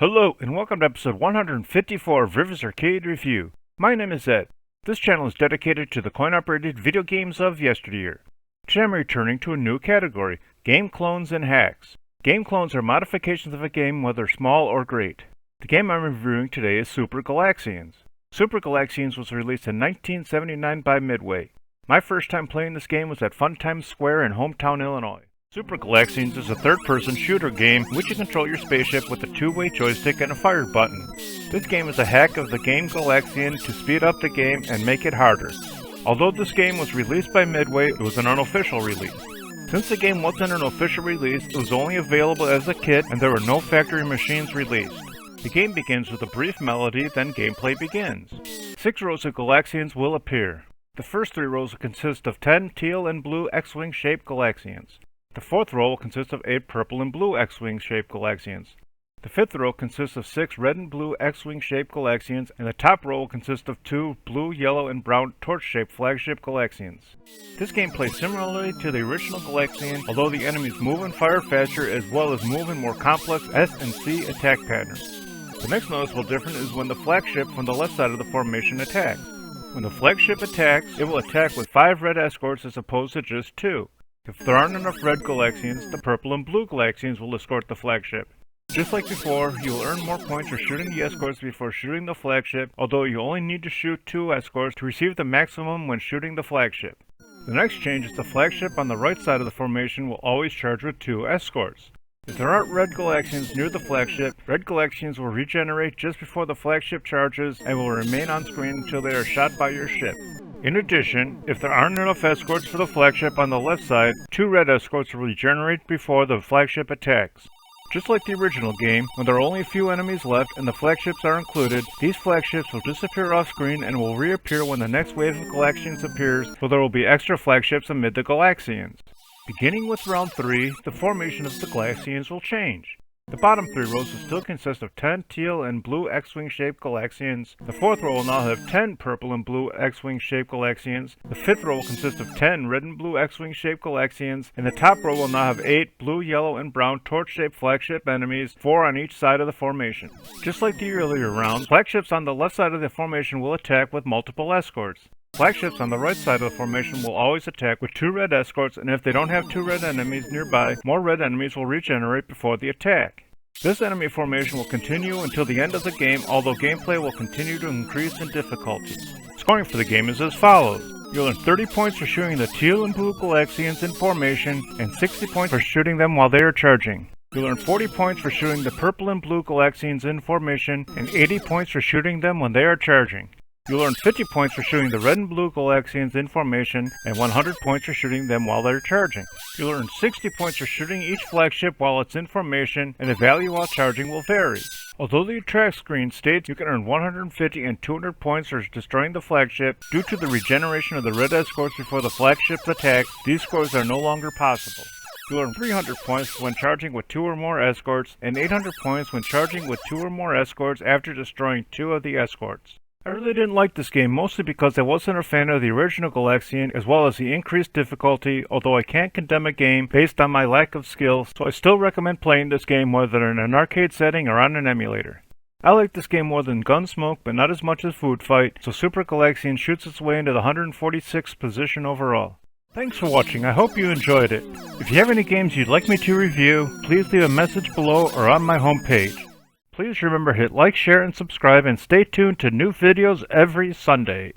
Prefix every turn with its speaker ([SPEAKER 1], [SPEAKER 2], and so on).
[SPEAKER 1] Hello, and welcome to episode 154 of Rivers Arcade Review. My name is Ed. This channel is dedicated to the coin-operated video games of yesteryear. Today I'm returning to a new category, game clones and hacks. Game clones are modifications of a game, whether small or great. The game I'm reviewing today is Super Galaxians. Super Galaxians was released in 1979 by Midway. My first time playing this game was at Funtime Square in hometown Illinois. Super Galaxians is a third-person shooter game in which you control your spaceship with a two-way joystick and a fire button. This game is a hack of the game Galaxian to speed up the game and make it harder. Although this game was released by Midway, it was an unofficial release. Since the game wasn't an official release, it was only available as a kit and there were no factory machines released. The game begins with a brief melody, then gameplay begins. 6 rows of Galaxians will appear. The first 3 rows will consist of 10 teal and blue X-Wing shaped Galaxians. The 4th row will consist of 8 purple and blue X-Wing shaped Galaxians. The 5th row consists of 6 red and blue X-Wing shaped Galaxians, and the top row will consist of 2 blue, yellow, and brown torch shaped flagship Galaxians. This game plays similarly to the original Galaxian, although the enemies move and fire faster as well as move in more complex S and C attack patterns. The next noticeable difference is when the flagship from the left side of the formation attacks. When the flagship attacks, it will attack with 5 red escorts as opposed to just 2. If there aren't enough red Galaxians, the purple and blue Galaxians will escort the flagship. Just like before, you will earn more points for shooting the escorts before shooting the flagship, although you only need to shoot 2 escorts to receive the maximum when shooting the flagship. The next change is the flagship on the right side of the formation will always charge with 2 escorts. If there aren't red Galaxians near the flagship, red Galaxians will regenerate just before the flagship charges and will remain on screen until they are shot by your ship. In addition, if there aren't enough escorts for the flagship on the left side, 2 red escorts will regenerate before the flagship attacks. Just like the original game, when there are only a few enemies left and the flagships are included, these flagships will disappear off screen and will reappear when the next wave of Galaxians appears, so there will be extra flagships amid the Galaxians. Beginning with round 3, the formation of the Galaxians will change. The bottom 3 rows will still consist of 10 teal and blue X-Wing shaped Galaxians. The 4th row will now have 10 purple and blue X-Wing shaped Galaxians. The 5th row will consist of 10 red and blue X-Wing shaped Galaxians. And the top row will now have 8 blue, yellow, and brown torch shaped flagship enemies, 4 on each side of the formation. Just like the earlier rounds, flagships on the left side of the formation will attack with multiple escorts. Flagships on the right side of the formation will always attack with 2 red escorts, and if they don't have 2 red enemies nearby, more red enemies will regenerate before the attack. This enemy formation will continue until the end of the game, although gameplay will continue to increase in difficulty. Scoring for the game is as follows. You'll earn 30 points for shooting the teal and blue Galaxians in formation, and 60 points for shooting them while they are charging. You'll earn 40 points for shooting the purple and blue Galaxians in formation, and 80 points for shooting them when they are charging. You'll earn 50 points for shooting the red and blue Galaxians in formation, and 100 points for shooting them while they're charging. You'll earn 60 points for shooting each flagship while it's in formation, and the value while charging will vary. Although the attack screen states you can earn 150 and 200 points for destroying the flagship, due to the regeneration of the red escorts before the flagship's attack, these scores are no longer possible. You'll earn 300 points when charging with 2 or more escorts, and 800 points when charging with 2 or more escorts after destroying 2 of the escorts. I really didn't like this game, mostly because I wasn't a fan of the original Galaxian as well as the increased difficulty, although I can't condemn a game based on my lack of skill, so I still recommend playing this game whether in an arcade setting or on an emulator. I like this game more than Gunsmoke, but not as much as Food Fight, so Super Galaxian shoots its way into the 146th position overall. Thanks for watching, I hope you enjoyed it. If you have any games you'd like me to review, please leave a message below or on my homepage. Please remember to hit like, share, and subscribe, and stay tuned to new videos every Sunday.